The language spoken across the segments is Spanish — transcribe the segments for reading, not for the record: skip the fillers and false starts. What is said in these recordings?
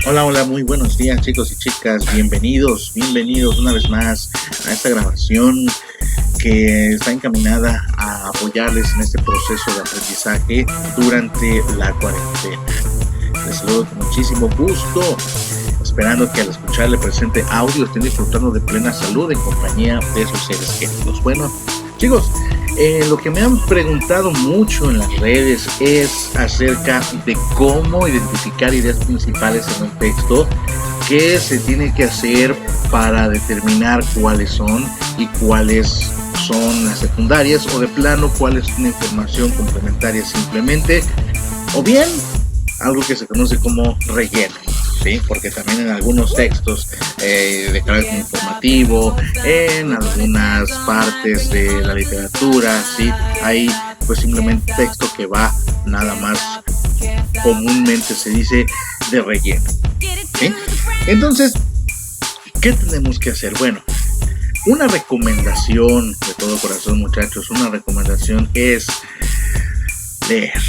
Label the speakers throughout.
Speaker 1: Hola, hola, muy buenos días chicos y chicas, bienvenidos una vez más a esta grabación que está encaminada a apoyarles en este proceso de aprendizaje durante la cuarentena. Les saludo con muchísimo gusto, esperando que al escuchar el presente audio estén disfrutando de plena salud en compañía de sus seres queridos. Bueno, chicos, lo que me han preguntado mucho en las redes es acerca de cómo identificar ideas principales en un texto, qué se tiene que hacer para determinar cuáles son y cuáles son las secundarias, o de plano cuál es una información complementaria simplemente, o bien algo que se conoce como relleno. ¿Sí? Porque también en algunos textos de carácter informativo, en algunas partes de la literatura, ¿sí? Hay pues simplemente texto que va nada más, comúnmente se dice, de relleno. ¿Sí? Entonces, ¿qué tenemos que hacer? Bueno, una recomendación de todo corazón, muchachos, una recomendación es leer.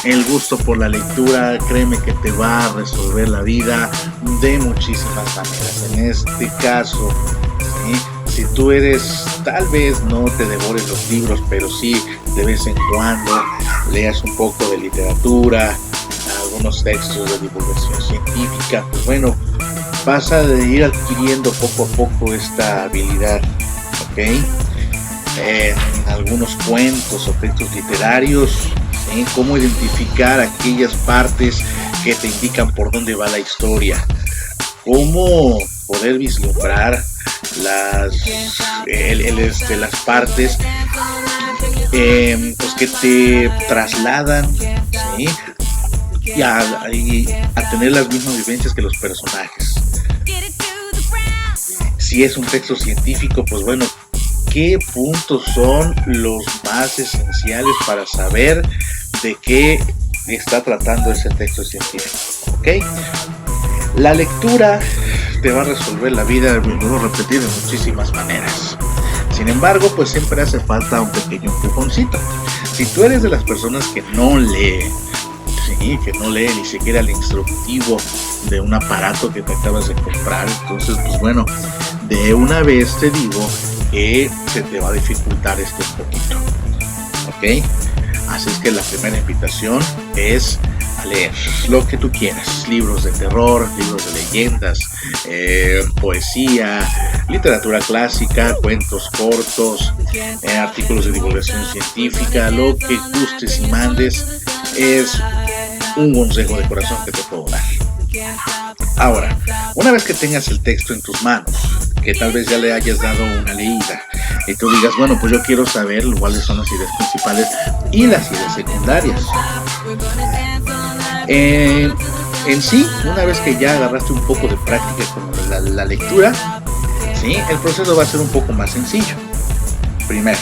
Speaker 1: El gusto por la lectura, créeme que te va a resolver la vida de muchísimas maneras. En este caso, ¿sí? Si tú eres, tal vez no te devores los libros, pero sí de vez en cuando leas un poco de literatura, algunos textos de divulgación científica, pues bueno, vas a ir adquiriendo poco a poco esta habilidad, ¿ok? Algunos cuentos o textos literarios, ¿sí? Cómo identificar aquellas partes que te indican por dónde va la historia, cómo poder vislumbrar las partes pues que te trasladan, ¿sí? y a tener las mismas vivencias que los personajes. Si es un texto científico, pues bueno, ¿qué puntos son los más esenciales para saber de qué está tratando ese texto científico? ¿Ok? La lectura te va a resolver la vida, lo vuelvo a repetir, de muchísimas maneras. Sin embargo, pues siempre hace falta un pequeño empujoncito. Si tú eres de las personas que no lee, ¿sí? Que no lee ni siquiera el instructivo de un aparato que te acabas de comprar, entonces pues bueno, de una vez te digo que se te va a dificultar esto un poquito, ¿ok? Así es que la primera invitación es a leer lo que tú quieras: libros de terror, libros de leyendas, poesía, literatura clásica, cuentos cortos, artículos de divulgación científica, lo que gustes y mandes. Es un consejo de corazón que te puedo dar. Ahora, una vez que tengas el texto en tus manos, que tal vez ya le hayas dado una leída y tú digas, bueno, pues yo quiero saber cuáles son las ideas principales y las ideas secundarias. En sí, una vez que ya agarraste un poco de práctica con la lectura, ¿sí? El proceso va a ser un poco más sencillo. Primero,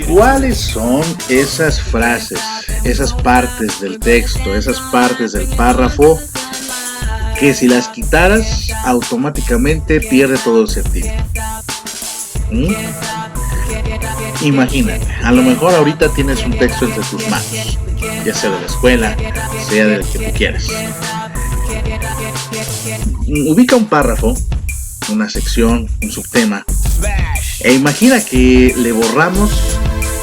Speaker 1: ¿cuáles son esas frases, esas partes del texto, esas partes del párrafo que si las quitaras automáticamente pierde todo el sentido? Imagínate, a lo mejor ahorita tienes un texto entre tus manos, ya sea de la escuela, sea del que tú quieras. Ubica un párrafo, una sección, un subtema, e imagina que le borramos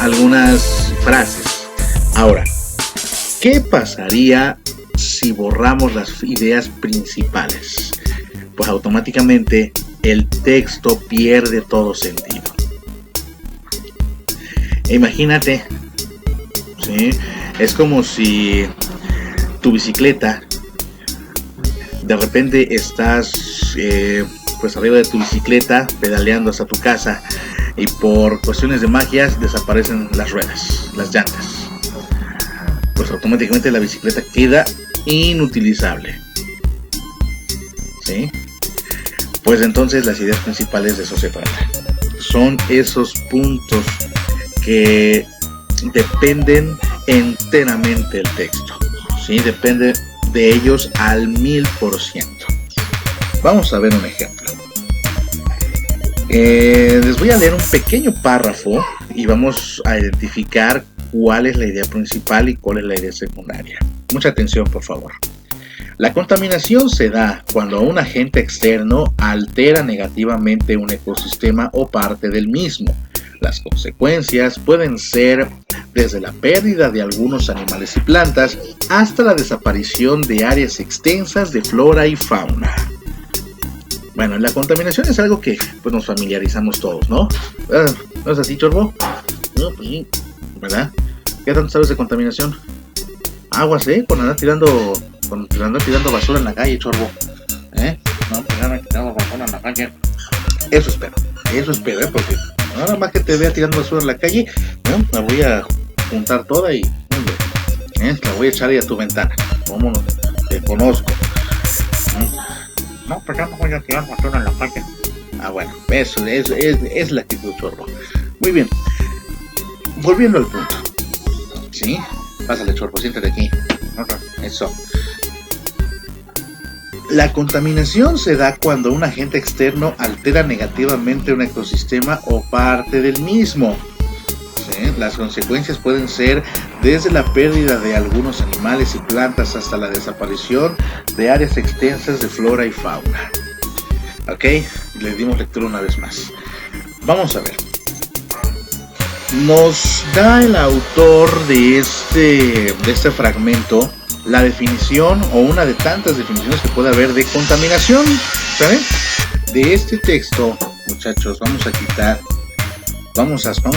Speaker 1: algunas frases. Ahora, ¿qué pasaría si borramos las ideas principales? Pues automáticamente el texto pierde todo sentido. Imagínate, ¿sí? Es como si tu bicicleta, de repente estás pues arriba de tu bicicleta pedaleando hasta tu casa y por cuestiones de magia desaparecen las ruedas, las llantas. Pues automáticamente la bicicleta queda inutilizable, ¿sí? Pues entonces las ideas principales de eso se trata. Son esos puntos que dependen enteramente del texto, ¿sí? Depende de ellos al 1000%. Vamos a ver un ejemplo. Les voy a leer un pequeño párrafo y vamos a identificar cuál es la idea principal y cuál es la idea secundaria. Mucha atención, por favor. La contaminación se da cuando un agente externo altera negativamente un ecosistema o parte del mismo. Las consecuencias pueden ser desde la pérdida de algunos animales y plantas hasta la desaparición de áreas extensas de flora y fauna. Bueno, la contaminación es algo que pues, nos familiarizamos todos, ¿no? ¿No es así, Chorbo? No, pues sí, ¿verdad? ¿Qué tanto sabes de contaminación? Aguas, por andar tirando basura en la calle, Chorbo. No, pues ya me he tirado basura en la calle. Eso espero, porque nada más que te vea tirando basura en la calle, la voy a juntar toda y la voy a echar ahí a tu ventana. ¿Cómo no? Te conozco. No, pero yo no voy a tirar basura en la calle. Bueno, eso es la actitud, Chorbo. Muy bien. Volviendo al punto. ¿Sí? Pásale, Chorbo, siéntate aquí. Eso. La contaminación se da cuando un agente externo altera negativamente un ecosistema o parte del mismo. ¿Sí? Las consecuencias pueden ser desde la pérdida de algunos animales y plantas hasta la desaparición de áreas extensas de flora y fauna. Ok, les dimos lectura una vez más. Vamos a ver. Nos da el autor de este fragmento la definición o una de tantas definiciones que puede haber de contaminación. ¿Saben? De este texto, muchachos, vamos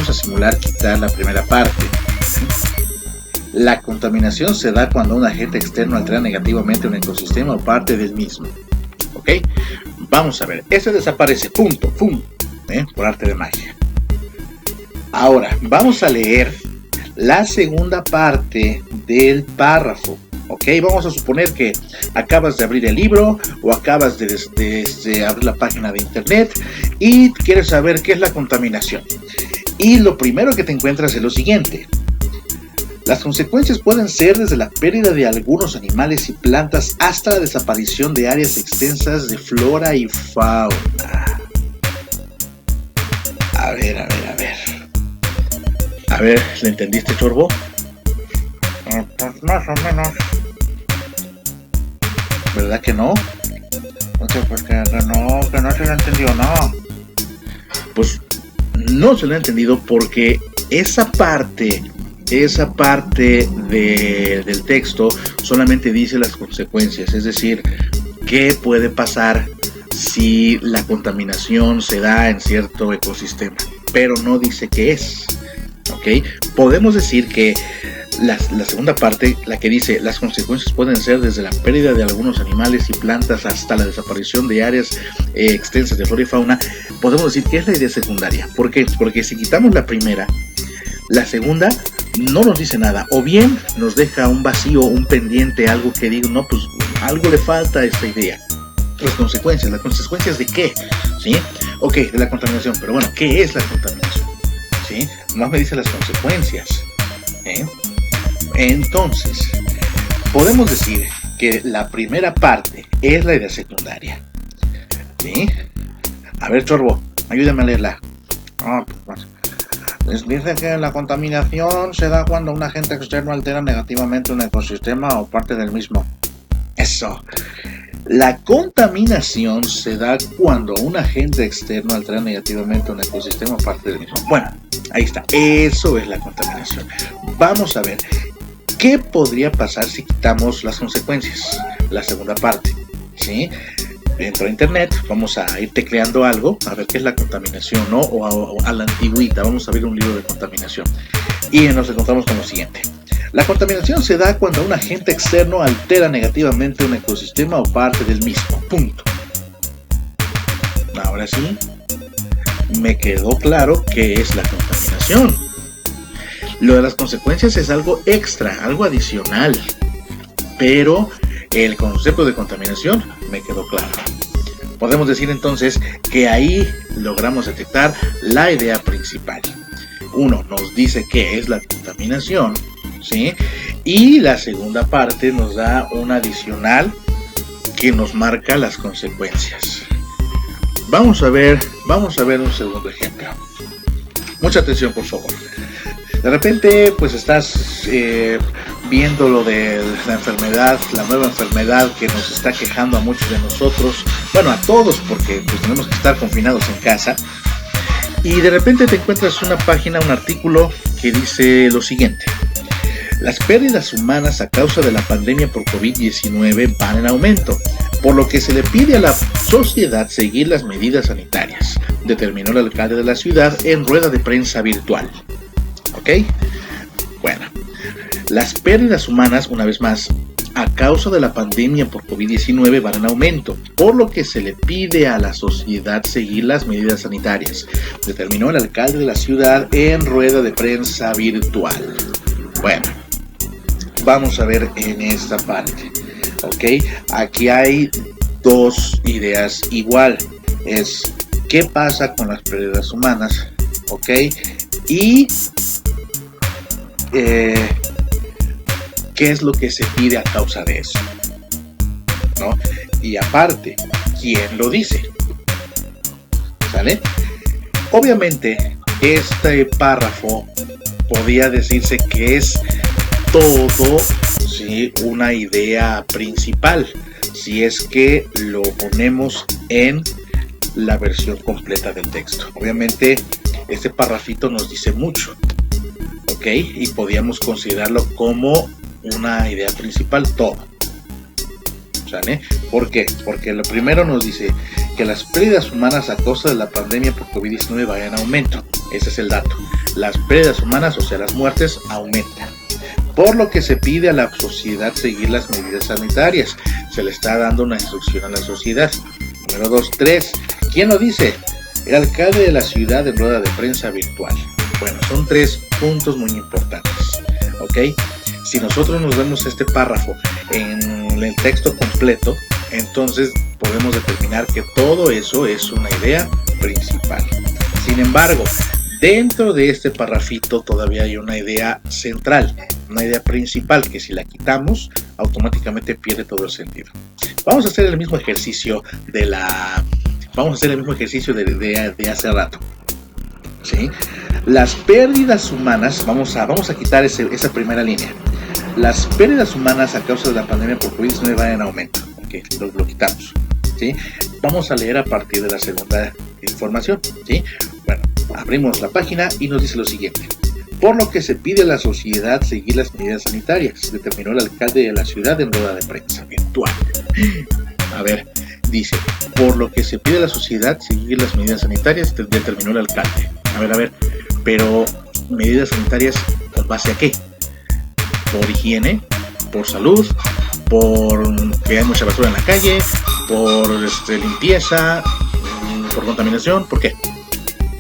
Speaker 1: a simular quitar la primera parte. La contaminación se da cuando un agente externo altera negativamente un ecosistema o parte del mismo. ¿Ok? Vamos a ver. Este desaparece. Punto. ¡Pum! Por arte de magia. Ahora, vamos a leer la segunda parte del párrafo. Ok, vamos a suponer que acabas de abrir el libro o acabas de abrir la página de internet y quieres saber qué es la contaminación. Y lo primero que te encuentras es lo siguiente. Las consecuencias pueden ser desde la pérdida de algunos animales y plantas hasta la desaparición de áreas extensas de flora y fauna. A ver. A ver, ¿le entendiste, Chorbo? Pues más o menos. ¿Verdad que no? Pues que no se lo entendió, no. Pues no se lo ha entendido porque esa parte del texto solamente dice las consecuencias, es decir, qué puede pasar si la contaminación se da en cierto ecosistema, pero no dice qué es. ¿Ok? Podemos decir que la segunda parte, la que dice las consecuencias pueden ser desde la pérdida de algunos animales y plantas hasta la desaparición de áreas extensas de flora y fauna, podemos decir que es la idea secundaria. ¿Por qué? Porque si quitamos la primera, la segunda no nos dice nada, o bien nos deja un vacío, un pendiente, algo que digo, no, pues algo le falta a esta idea. ¿las consecuencias de qué? ¿Sí? Ok, de la contaminación, pero bueno, ¿qué es la contaminación? ¿Sí? Más me dice las consecuencias. Entonces, podemos decir que la primera parte es la idea secundaria. ¿Sí? A ver, Chorbo, ayúdame a leerla. Dice que la contaminación se da cuando un agente externo altera negativamente un ecosistema o parte del mismo. Eso. La contaminación se da cuando un agente externo altera negativamente un ecosistema o parte del mismo. Bueno, ahí está. Eso es la contaminación. Vamos a ver qué podría pasar si quitamos las consecuencias. La segunda parte. ¿Sí? Dentro de internet vamos a ir tecleando algo a ver qué es la contaminación, ¿no? O a la antigüita, vamos a ver un libro de contaminación y nos encontramos con lo siguiente. La contaminación se da cuando un agente externo altera negativamente un ecosistema o parte del mismo. Punto. Ahora sí, me quedó claro qué es la contaminación. Lo de las consecuencias es algo extra, algo adicional, pero el concepto de contaminación me quedó claro. Podemos decir entonces que ahí logramos detectar la idea principal. Uno nos dice qué es la contaminación, ¿sí? Y la segunda parte nos da un adicional que nos marca las consecuencias. Vamos a ver un segundo ejemplo. Mucha atención, por favor. De repente, pues estás viendo lo de la enfermedad, la nueva enfermedad que nos está quejando a muchos de nosotros, bueno, a todos, porque pues tenemos que estar confinados en casa, y de repente te encuentras una página, un artículo que dice lo siguiente: las pérdidas humanas a causa de la pandemia por COVID-19 van en aumento, por lo que se le pide a la sociedad seguir las medidas sanitarias, determinó el alcalde de la ciudad en rueda de prensa virtual. ¿Ok? Bueno, las pérdidas humanas, una vez más, a causa de la pandemia por COVID-19 van en aumento, por lo que se le pide a la sociedad seguir las medidas sanitarias, determinó el alcalde de la ciudad en rueda de prensa virtual. Bueno, vamos a ver en esta parte, ¿ok? Aquí hay dos ideas igual, es qué pasa con las pérdidas humanas, ¿ok? Y qué es lo que se pide a causa de eso, ¿no? Y aparte, ¿quién lo dice? ¿Sale? Obviamente, este párrafo podría decirse que es todo, ¿sí?, una idea principal, si es que lo ponemos en la versión completa del texto. Obviamente, este párrafito nos dice mucho, ¿ok? Y podríamos considerarlo como una idea principal, todo. ¿Sale? ¿Por qué? Porque lo primero nos dice que las pérdidas humanas a causa de la pandemia por COVID-19 van en aumento. Ese es el dato. Las pérdidas humanas, o sea, las muertes, aumentan. Por lo que se pide a la sociedad seguir las medidas sanitarias. Se le está dando una instrucción a la sociedad. Número 2, 3. ¿Quién lo dice? El alcalde de la ciudad en rueda de prensa virtual. Bueno, son 3 puntos muy importantes. ¿Ok? Si nosotros nos vemos este párrafo en el texto completo, entonces podemos determinar que todo eso es una idea principal. Sin embargo, dentro de este párrafito todavía hay una idea central, una idea principal que si la quitamos, automáticamente pierde todo el sentido. Vamos a hacer el mismo ejercicio de hace rato. ¿Sí? Las pérdidas humanas, vamos a quitar esa primera línea. Las pérdidas humanas a causa de la pandemia por COVID-19 van en aumento. Okay, lo quitamos. ¿Sí? Vamos a leer a partir de la segunda información. ¿Sí? Bueno, abrimos la página y nos dice lo siguiente: por lo que se pide a la sociedad seguir las medidas sanitarias, determinó el alcalde de la ciudad en rueda de prensa virtual. A ver, dice, por lo que se pide a la sociedad seguir las medidas sanitarias, determinó el alcalde. A ver, pero medidas sanitarias ¿con base a qué? ¿Por higiene? ¿Por salud? ¿Por que hay mucha basura en la calle? ¿Por limpieza? ¿Por contaminación? ¿Por qué?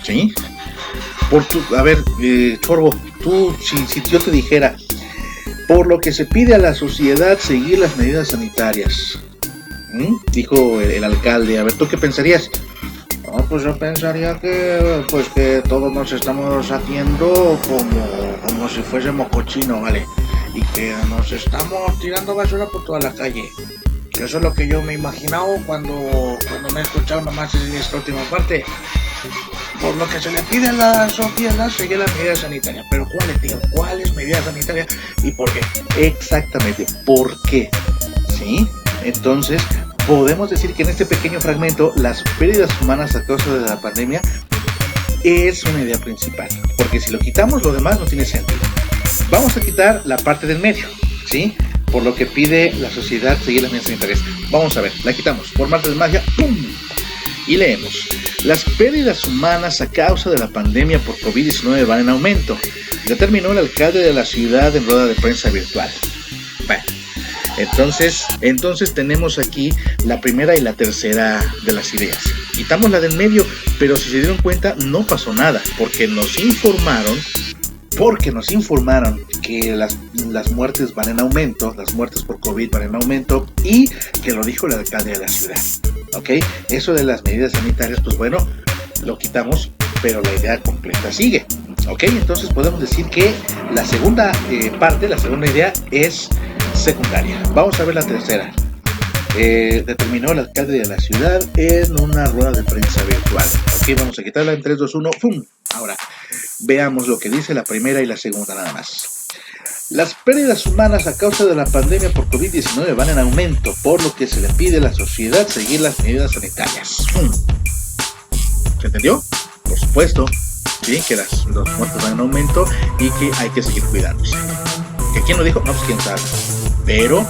Speaker 1: ¿Sí? Chorbo, tú, si yo te dijera, por lo que se pide a la sociedad seguir las medidas sanitarias, dijo el alcalde, a ver, ¿tú qué pensarías? No, pues yo pensaría que todos nos estamos haciendo como si fuésemos cochinos, ¿vale? Y que nos estamos tirando basura por toda la calle. Y eso es lo que yo me he imaginado cuando me he escuchado nomás en esta última parte. Por lo que se le pide a la sociedad seguir las medidas sanitarias. Pero ¿cuáles, tío? ¿Cuáles medidas sanitarias? ¿Y por qué? Exactamente, ¿por qué? ¿Sí? Entonces, podemos decir que en este pequeño fragmento, las pérdidas humanas a causa de la pandemia es una idea principal. Porque si lo quitamos, lo demás no tiene sentido. Vamos a quitar la parte del medio, ¿sí? Por lo que pide la sociedad seguir las medidas sanitarias. Vamos a ver, la quitamos. Por arte de magia, ¡pum! Y leemos: las pérdidas humanas a causa de la pandemia por COVID-19 van en aumento, determinó el alcalde de la ciudad en rueda de prensa virtual. Bueno, entonces tenemos aquí la primera y la tercera de las ideas. Quitamos la del medio, pero si se dieron cuenta no pasó nada, porque nos informaron que las muertes van en aumento, las muertes por COVID van en aumento, y que lo dijo el alcalde de la ciudad. ¿Ok? Eso de las medidas sanitarias, pues bueno, lo quitamos, pero la idea completa sigue. ¿Ok? Entonces podemos decir que la segunda la segunda idea es secundaria. Vamos a ver la tercera. Determinó el alcalde de la ciudad en una rueda de prensa virtual. Ok, vamos a quitarla en 3, 2, 1, ¡pum! Ahora, veamos lo que dice la primera y la segunda nada más. Las pérdidas humanas a causa de la pandemia por COVID-19 van en aumento, por lo que se le pide a la sociedad seguir las medidas sanitarias. ¿Se entendió? Por supuesto, ¿sí? Que los muertos van en aumento y que hay que seguir cuidándose. ¿Que quién lo dijo? No, pues quién sabe. Pero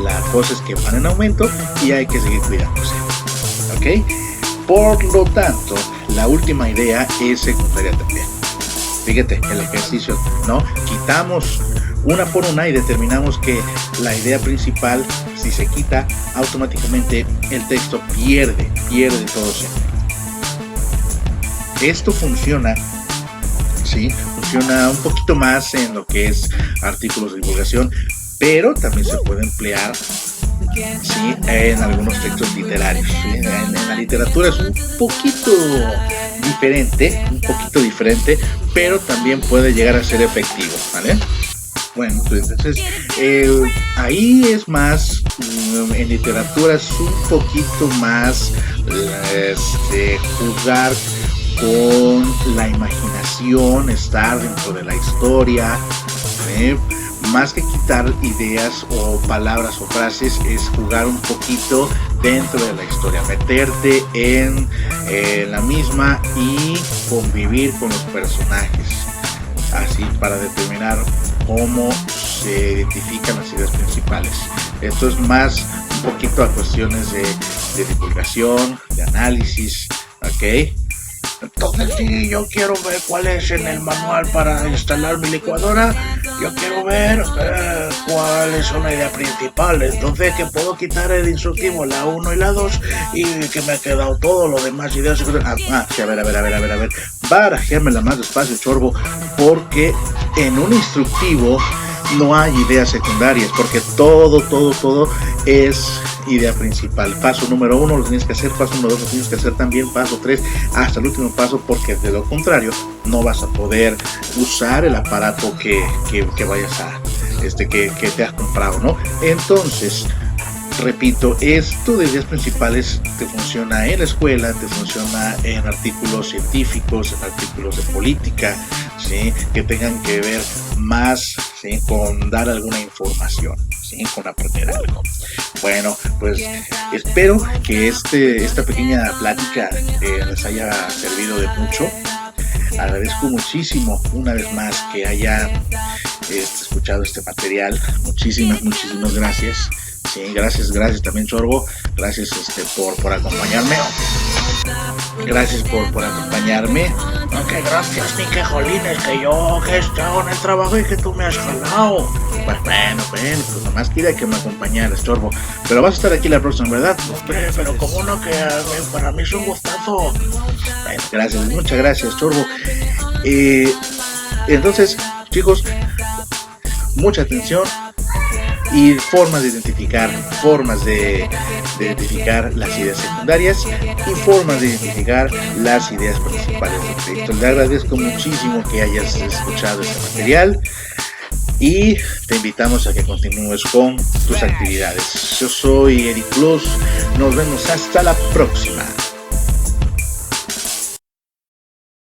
Speaker 1: la cosa es que van en aumento y hay que seguir cuidándose. ¿Ok? Por lo tanto, la última idea es secundaria también. Fíjate, el ejercicio, ¿no? Quitamos una por una y determinamos que la idea principal, si se quita, automáticamente el texto pierde todo sentido. Esto funciona, ¿sí? Funciona un poquito más en lo que es artículos de divulgación, pero también se puede emplear, ¿sí? En algunos textos literarios, ¿sí? En la literatura es un poquito diferente, pero también puede llegar a ser efectivo, ¿vale? Bueno, pues entonces ahí es más, en literatura es un poquito más jugar con la imaginación, estar dentro de la historia, más que quitar ideas o palabras o frases, es jugar un poquito dentro de la historia, meterte en la misma y convivir con los personajes, así para determinar cómo se identifican las ideas principales. Esto es más un poquito a cuestiones de divulgación, de análisis, ¿ok? Entonces, si yo quiero ver cuál es en el manual para instalar mi licuadora, yo quiero ver cuál es una idea principal. Entonces, que puedo quitar el instructivo, la 1 y la 2, y que me ha quedado todo lo demás ideas. Sí, a ver. Barajéamela más despacio, Chorbo, porque en un instructivo no hay ideas secundarias, porque todo es idea principal. Paso número 1 lo tienes que hacer, paso número 2 lo tienes que hacer también, paso 3 hasta el último paso, porque de lo contrario no vas a poder usar el aparato que vayas a que te has comprado, ¿no? Entonces, repito, esto de ideas principales te funciona en la escuela, te funciona en artículos científicos, en artículos de política, ¿sí? Que tengan que ver más, ¿sí? Con dar alguna información, ¿sí? Con aprender algo. Bueno, pues espero que esta pequeña plática les haya servido de mucho. Agradezco muchísimo una vez más que hayan escuchado este material. Muchísimas gracias. Sí, gracias también, Chorbo. Gracias por acompañarme. Gracias por acompañarme. Aunque gracias, ni que jolines, que yo he estado en el trabajo y que tú me has jalado. Pues bueno, pues nomás quería que me acompañaras, Chorbo. Pero vas a estar aquí la próxima, ¿verdad? Hombre, pero como no, que para mí es un gustazo. Bueno, gracias, muchas gracias, Chorbo. Entonces, chicos, mucha atención. Y formas de identificar las ideas secundarias y formas de identificar las ideas principales del proyecto. Le agradezco muchísimo que hayas escuchado este material y te invitamos a que continúes con tus actividades. Yo soy Eric Plus, nos vemos hasta la próxima.